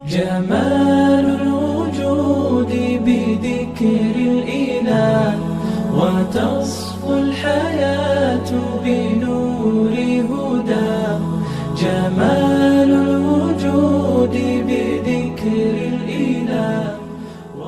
جمال الوجود بذكر الإله وتصفو الحياة بنور هداه جمال الوجود بذكر الإله.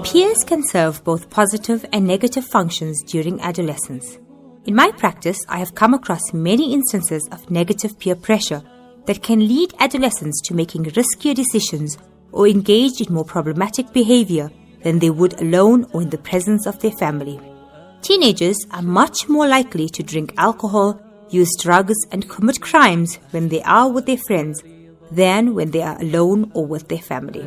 Peers can serve both positive and negative functions during adolescence. In my practice, I have come across many instances of negative peer pressure that can lead adolescents to making riskier decisions or engage in more problematic behavior than they would alone or in the presence of their family. Teenagers are much more likely to drink alcohol, use drugs, and commit crimes when they are with their friends than when they are alone or with their family.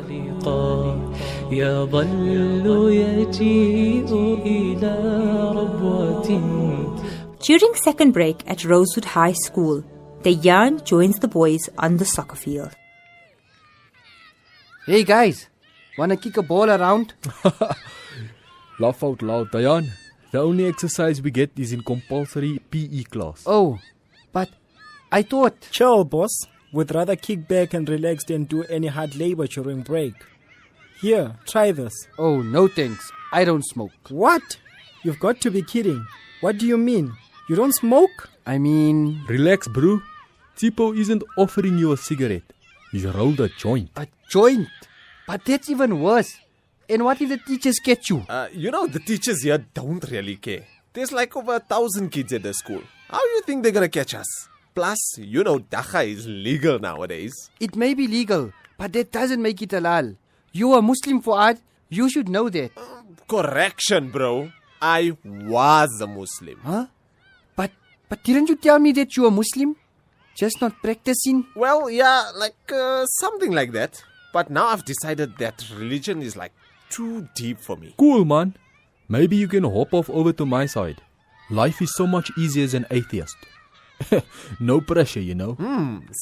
During second break at Rosewood High School, Dayyan joins the boys on the soccer field. Hey guys, wanna kick a ball around? Laugh out loud, Dayyan. The only exercise we get is in compulsory PE class. Oh, but I thought... Chill, boss. Would rather kick back and relax than do any hard labor during break. Here, try this. Oh, no thanks. I don't smoke. What? You've got to be kidding. What do you mean? You don't smoke? I mean... Relax, bro. Tipo isn't offering you a cigarette. He's rolled a joint. A joint? But that's even worse. And what if the teachers catch you? The teachers here don't really care. There's like over 1,000 kids at the school. How do you think they're gonna catch us? Plus, dacha is legal nowadays. It may be legal, but that doesn't make it halal. You're a Muslim, Fuad. You should know that. Correction, bro. I was a Muslim. Huh? But didn't you tell me that you're a Muslim? Just not practicing? Well, yeah, something like that. But now I've decided that religion is too deep for me. Cool, man. Maybe you can hop off over to my side. Life is so much easier as an atheist. No pressure,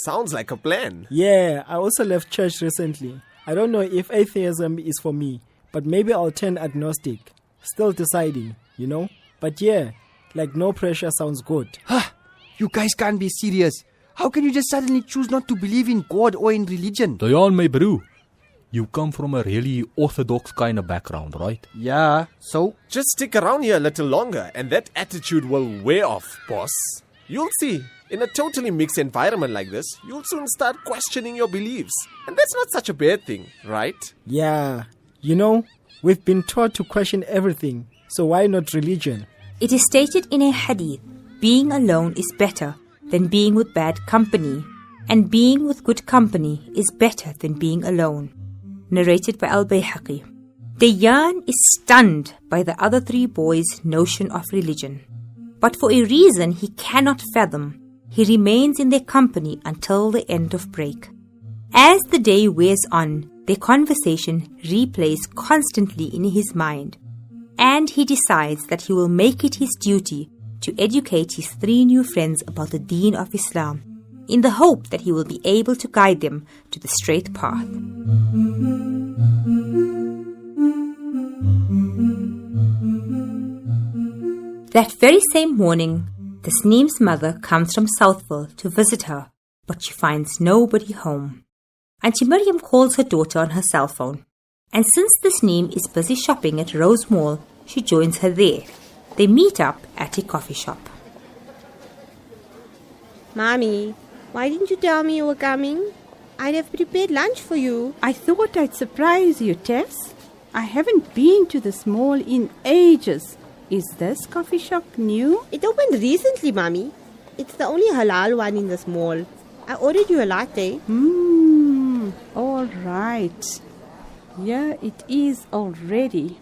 Sounds like a plan. Yeah, I also left church recently. I don't know if atheism is for me, but maybe I'll turn agnostic. Still deciding, But yeah, no pressure sounds good. You guys can't be serious. How can you just suddenly choose not to believe in God or in religion? Dayyan, my bro, you come from a really orthodox kind of background, right? Yeah, so? Just stick around here a little longer and that attitude will wear off, boss. You'll see. In a totally mixed environment like this, you'll soon start questioning your beliefs. And that's not such a bad thing, right? Yeah, we've been taught to question everything. So why not religion? It is stated in a hadith, being alone is better than being with bad company, and being with good company is better than being alone. Narrated by Al-Bayhaqi. Dayyan is stunned by the other three boys' notion of religion. But for a reason he cannot fathom, he remains in their company until the end of break. As the day wears on, their conversation replays constantly in his mind, and he decides that he will make it his duty to educate his three new friends about the Deen of Islam, in the hope that he will be able to guide them to the straight path. That very same morning, Tasneem's mother comes from Southville to visit her, but she finds nobody home. Auntie Miriam calls her daughter on her cell phone, and since Tasneem is busy shopping at Rose Mall, she joins her there. They meet up at a coffee shop. Mommy, why didn't you tell me you were coming? I'd have prepared lunch for you. I thought I'd surprise you, Tess. I haven't been to the mall in ages. Is this coffee shop new? It opened recently, Mommy. It's the only halal one in this mall. I ordered you a latte. All right. Here it is already.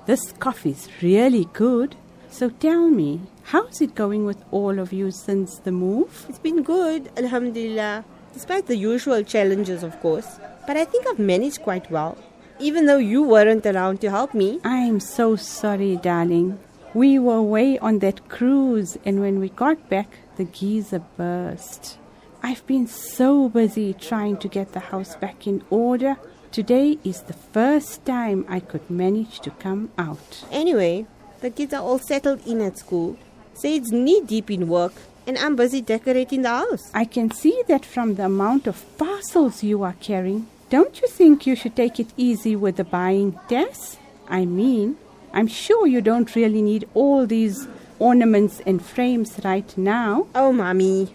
This coffee's really good. So tell me, how's it going with all of you since the move? It's been good, alhamdulillah. Despite the usual challenges, of course. But I think I've managed quite well. Even though you weren't around to help me. I'm so sorry, darling. We were away on that cruise, and when we got back, the geyser burst. I've been so busy trying to get the house back in order. Today is the first time I could manage to come out. Anyway, the kids are all settled in at school. Zaid's knee-deep in work, and I'm busy decorating the house. I can see that from the amount of parcels you are carrying. Don't you think you should take it easy with the buying, Tess? I mean, I'm sure you don't really need all these ornaments and frames right now. Oh, Mommy.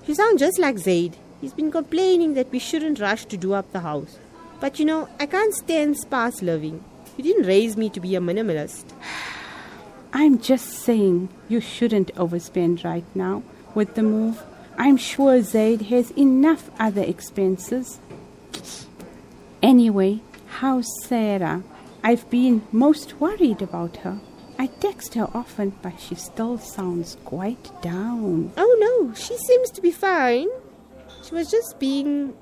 You sound just like Zaid. He's been complaining that we shouldn't rush to do up the house. But you know, I can't stand sparse living. You didn't raise me to be a minimalist. I'm just saying you shouldn't overspend right now with the move. I'm sure Zaid has enough other expenses. Anyway, how's Sarah? I've been most worried about her. I text her often, but she still sounds quite down. Oh no, she seems to be fine. She was just being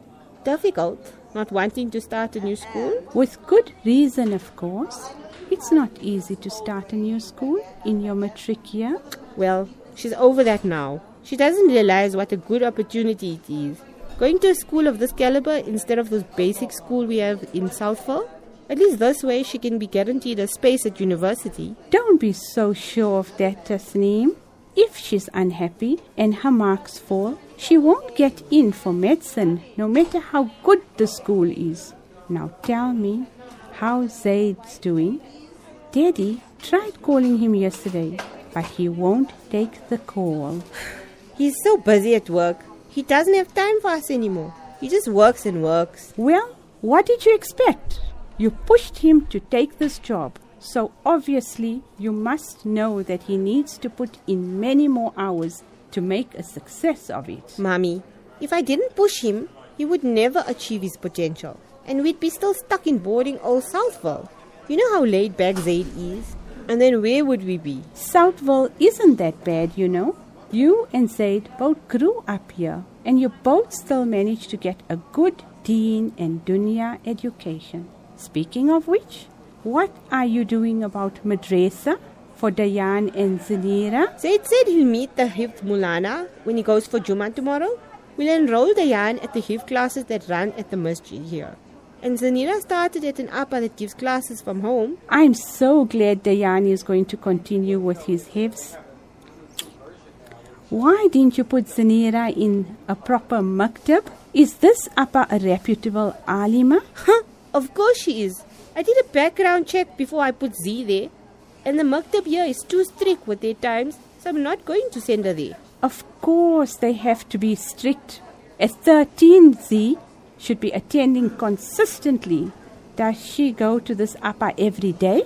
difficult, not wanting to start a new school. With good reason, of course. It's not easy to start a new school in your matric year. Well, she's over that now. She doesn't realize what a good opportunity it is. Going to a school of this caliber instead of this basic school we have in Southville. At least this way she can be guaranteed a space at university. Don't be so sure of that, Tasneem. If she's unhappy and her marks fall, she won't get in for medicine, no matter how good the school is. Now tell me, how Zaid's doing? Daddy tried calling him yesterday, but he won't take the call. He's so busy at work. He doesn't have time for us anymore. He just works and works. Well, what did you expect? You pushed him to take this job. So obviously you must know that he needs to put in many more hours to make a success of it. Mommy, if I didn't push him, he would never achieve his potential. And we'd be still stuck in boarding old Southville. You know how laid back Zaid is? And then where would we be? Southville isn't that bad, you know. You and Zaid both grew up here, and you both still managed to get a good deen and dunya education. Speaking of which, what are you doing about madrasa for Dayyan and Zanira? Zaid said he'll meet the Hifz Mulana when he goes for Jummah tomorrow. We'll enroll Dayyan at the Hifz classes that run at the masjid here. And Zanira started at an appa that gives classes from home. I'm so glad Dayyan is going to continue with his Hifz. Why didn't you put Zanira in a proper maktab? Is this appa a reputable alima? Of course she is. I did a background check before I put Z there. And the maktab here is too strict with their times, so I'm not going to send her there. Of course they have to be strict. A 13Z should be attending consistently. Does she go to this appa every day?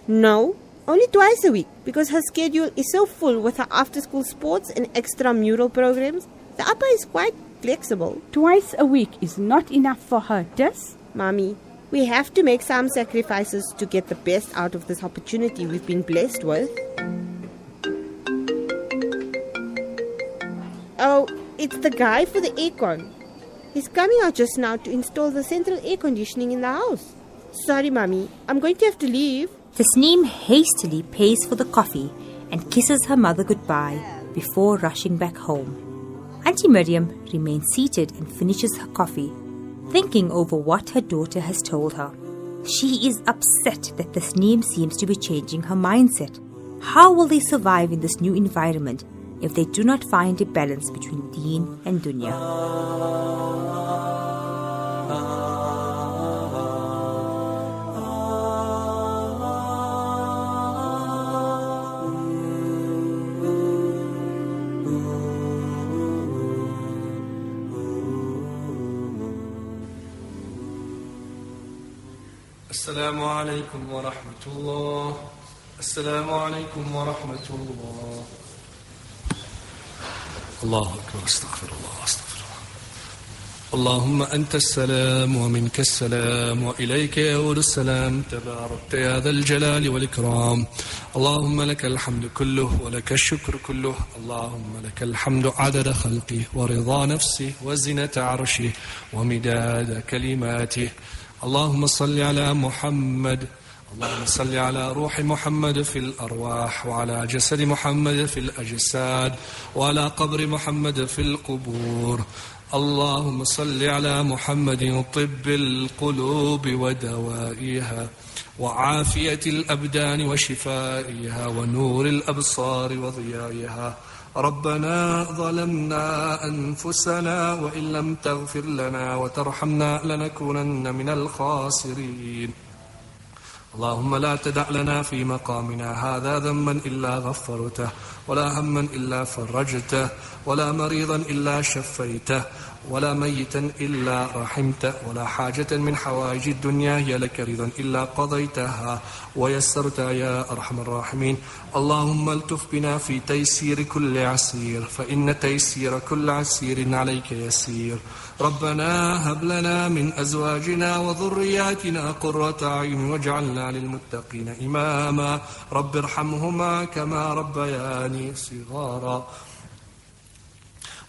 No, only twice a week, because her schedule is so full with her after-school sports and extramural programs. The appa is quite flexible. Twice a week is not enough for her, Tess. Mommy, we have to make some sacrifices to get the best out of this opportunity we've been blessed with. Oh, it's the guy for the aircon. He's coming out just now to install the central air conditioning in the house. Sorry, Mommy, I'm going to have to leave. Tasneem hastily pays for the coffee and kisses her mother goodbye before rushing back home. Auntie Miriam remains seated and finishes her coffee, thinking over what her daughter has told her. She is upset that Tasneem seems to be changing her mindset. How will they survive in this new environment if they do not find a balance between deen and dunya? السلام عليكم ورحمة الله. السلام عليكم ورحمة الله. الله أكبر. استغفر الله استغفر الله. اللهم أنت السلام ومنك السلام وإليك يعود السلام. تباركت يا ذا الجلال والإكرام. اللهم لك الحمد كله ولك الشكر كله. اللهم لك الحمد عدد خلقه ورضا نفسه وزنة عرشه ومداد كلماته. اللهم صل على محمد. اللهم صل على روح محمد في الأرواح وعلى جسد محمد في الأجساد وعلى قبر محمد في القبور. اللهم صل على محمد طب القلوب ودوائها وعافية الأبدان وشفائها ونور الأبصار وضيائها. ربنا ظلمنا أنفسنا وإن لم تغفر لنا وترحمنا لنكونن من الخاسرين اللهم لا تدع لنا في مقامنا هذا ذنبا إلا غفرته ولا هما إلا فرجته ولا مريضا إلا شفيته ولا ميتا إلا رحمته ولا حاجة من حوائج الدنيا هي لك رضا إلا قضيتها ويسرتها يا أرحم الراحمين اللهم التف بنا في تيسير كل عسير فإن تيسير كل عسير عليك يسير ربنا هب لنا من أزواجنا وذرياتنا قرة أعين واجعلنا للمتقين إماما رب ارحمهما كما ربياني صغارا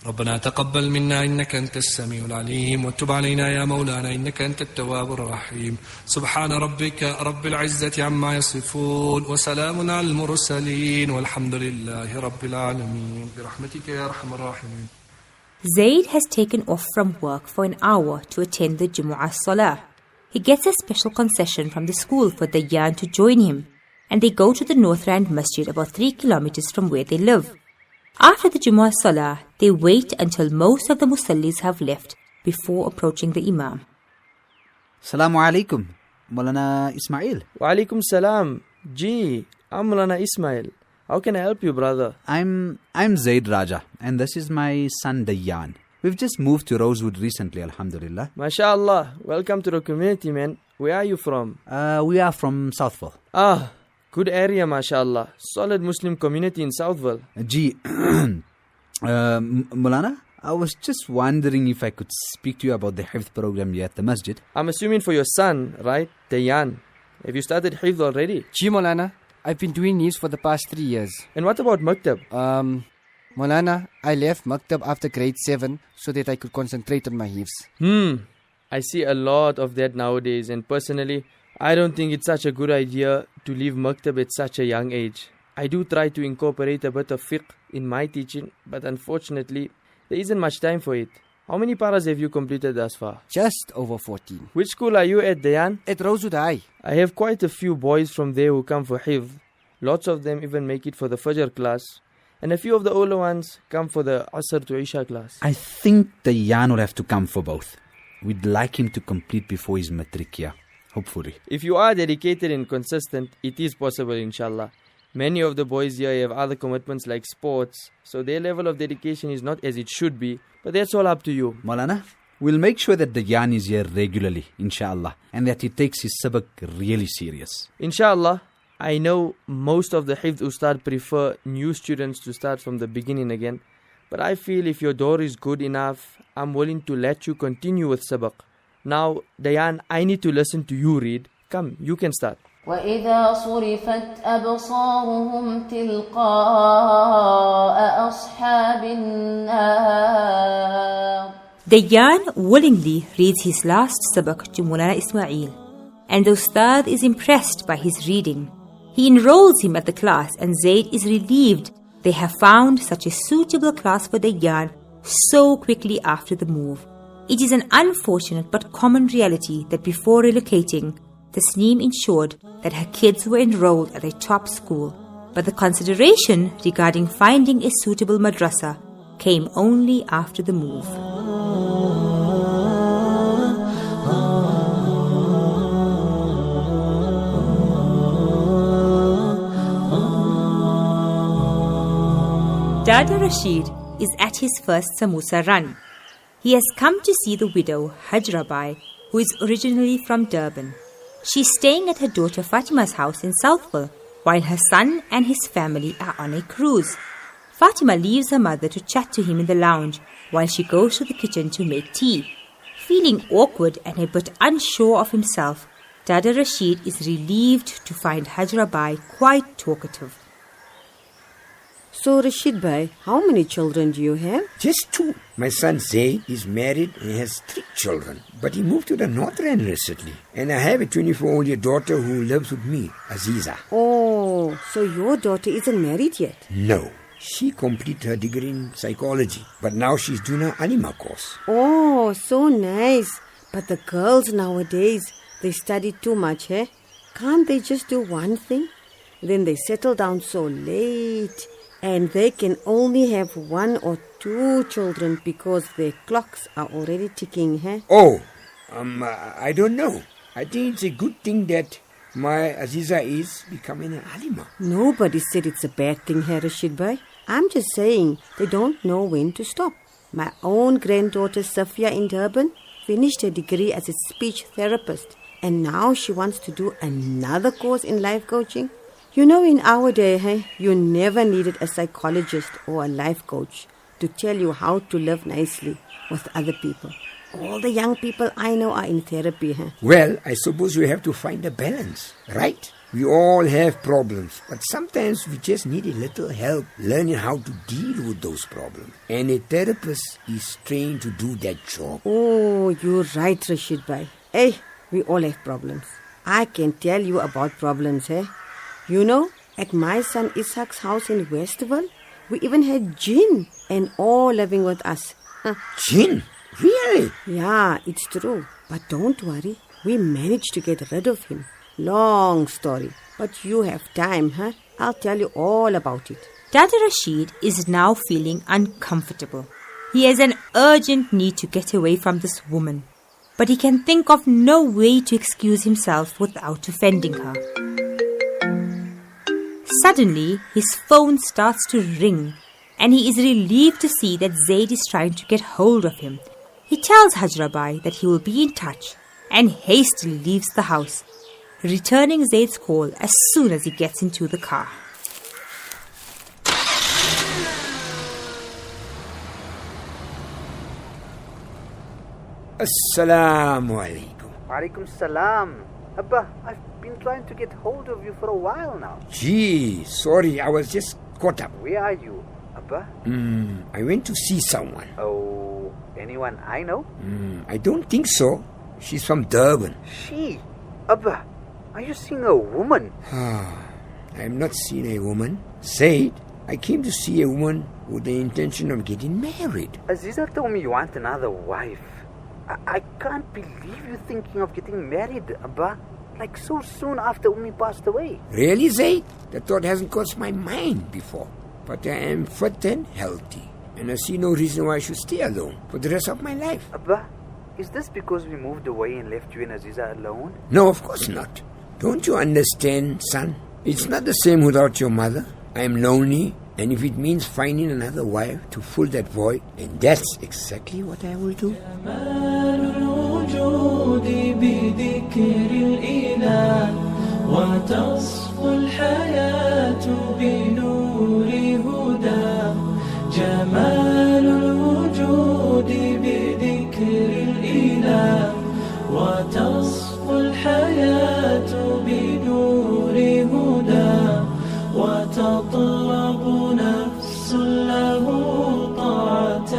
ربنا تقبل منا إنك أنت السميع العليم وتب علينا يا مولانا إنك أنت التواب الرحيم سبحان ربك رب العزة عما يصفون وسلام على المرسلين والحمد لله رب العالمين برحمتك يا أرحم الراحمين. Zaid has taken off from work for an hour to attend the Jumu'ah Salah. He gets a special concession from the school for Dayyan to join him, and they go to the North Rand Masjid about 3 kilometers from where they live. After the Jumu'ah Salah, they wait until most of the Musallis have left before approaching the Imam. Assalamu alaikum, Maulana Ismail. Wa alaikum salam. Gee, I'm Maulana Ismail. How can I help you, brother? I'm Zaid Raja, and this is my son Dayyan. We've just moved to Rosewood recently, alhamdulillah. MashaAllah. Welcome to the community, man. Where are you from? We are from Southville. Ah, good area, mashallah. Solid Muslim community in Southville. Gee, Maulana, I was just wondering if I could speak to you about the Hifz program here at the masjid. I'm assuming for your son, right? Dayyan. Have you started Hifz already? Gee, Maulana, I've been doing these for the past 3 years. And what about Maktab? Maulana, I left Maktab after grade 7 so that I could concentrate on my Hifz. I see a lot of that nowadays, and personally, I don't think it's such a good idea to leave Maktab at such a young age. I do try to incorporate a bit of fiqh in my teaching, but unfortunately, there isn't much time for it. How many paras have you completed thus far? Just over 14. Which school are you at, Dayyan? At Rosewood High. I have quite a few boys from there who come for Hifz. Lots of them even make it for the Fajr class. And a few of the older ones come for the Asr to Isha class. I think Dayyan will have to come for both. We'd like him to complete before his matric here, hopefully. If you are dedicated and consistent, it is possible, inshallah. Many of the boys here have other commitments like sports, so their level of dedication is not as it should be, but that's all up to you. Maulana, we'll make sure that Dayyan is here regularly, inshallah, and that he takes his sabak really serious. Inshallah, I know most of the Hifz Ustad prefer new students to start from the beginning again, but I feel if your door is good enough, I'm willing to let you continue with sabak. Now, Dayyan, I need to listen to you read. Come, you can start. وإذا صرفت أبصارهم تلقاء أصحاب النار. Dayyan willingly reads his last sabak to Maulana Ismail, and the Ustad is impressed by his reading. He enrolls him at the class, and Zaid is relieved they have found such a suitable class for Dayyan so quickly after the move. It is an unfortunate but common reality that before relocating, Tasneem ensured that her kids were enrolled at a top school, but the consideration regarding finding a suitable madrasa came only after the move. Dada Rashid is at his first samosa run. He has come to see the widow Hajrabai, who is originally from Durban. She's staying at her daughter Fatima's house in Southville, while her son and his family are on a cruise. Fatima leaves her mother to chat to him in the lounge while she goes to the kitchen to make tea. Feeling awkward and a bit unsure of himself, Dada Rashid is relieved to find Hajrabai quite talkative. So, Rashid Bhai, how many children do you have? Just 2. My son Zaid is married and has 3 children. But he moved to the North Rand recently. And I have a 24-year-old daughter who lives with me, Aziza. Oh, so your daughter isn't married yet? No. She completed her degree in psychology. But now she's doing her anima course. Oh, so nice. But the girls nowadays, they study too much, eh? Can't they just do one thing? Then they settle down so late. And they can only have 1 or 2 children because their clocks are already ticking, huh? Oh, I don't know. I think it's a good thing that my Aziza is becoming an alima. Nobody said it's a bad thing, Rashid Bhai. I'm just saying they don't know when to stop. My own granddaughter Safia in Durban finished her degree as a speech therapist, and now she wants to do another course in life coaching. You know, in our day, you never needed a psychologist or a life coach to tell you how to live nicely with other people. All the young people I know are in therapy. Well, I suppose you have to find a balance, right? We all have problems, but sometimes we just need a little help learning how to deal with those problems. And a therapist is trained to do that job. Oh, you're right, Rashid Bhai. Hey, we all have problems. I can tell you about problems, You know, at my son Ishaq's house in Westville, we even had jinn and all living with us. Jinn? Really? Yeah, it's true. But don't worry, we managed to get rid of him. Long story. But you have time, I'll tell you all about it. Dada Rashid is now feeling uncomfortable. He has an urgent need to get away from this woman, but he can think of no way to excuse himself without offending her. Suddenly, his phone starts to ring, and he is relieved to see that Zaid is trying to get hold of him. He tells Hajrabai that he will be in touch and hastily leaves the house, returning Zaid's call as soon as he gets into the car. Assalamu alaikum. Alaikum salam. Abba, I've been trying to get hold of you for a while now. Gee, sorry, I was just caught up. Where are you, Abba? I went to see someone. Oh, anyone I know? I don't think so. She's from Durban. She? Abba, are you seeing a woman? I am not seeing a woman. Zaid, I came to see a woman with the intention of getting married. Aziza told me you want another wife. I can't believe you're thinking of getting married, Abba. Like so soon after Ummi passed away. Really, Zaid? That thought hasn't crossed my mind before. But I am fit and healthy, and I see no reason why I should stay alone for the rest of my life. Abba, is this because we moved away and left you and Aziza alone? No, of course not. Don't you understand, son? It's not the same without your mother. I am lonely, and if it means finding another wife to fill that void, then that's exactexactly what I will do. وتصفو الحياة بنور هدى جمال الوجود بذكر الإله وتصفو الحياة بنور هدى وتطلب نفس له طاعة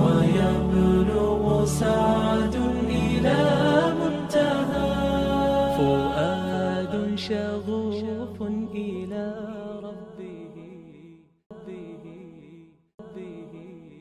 ويبلغ سعد إلى منتهى فؤاد شغوف إلى رب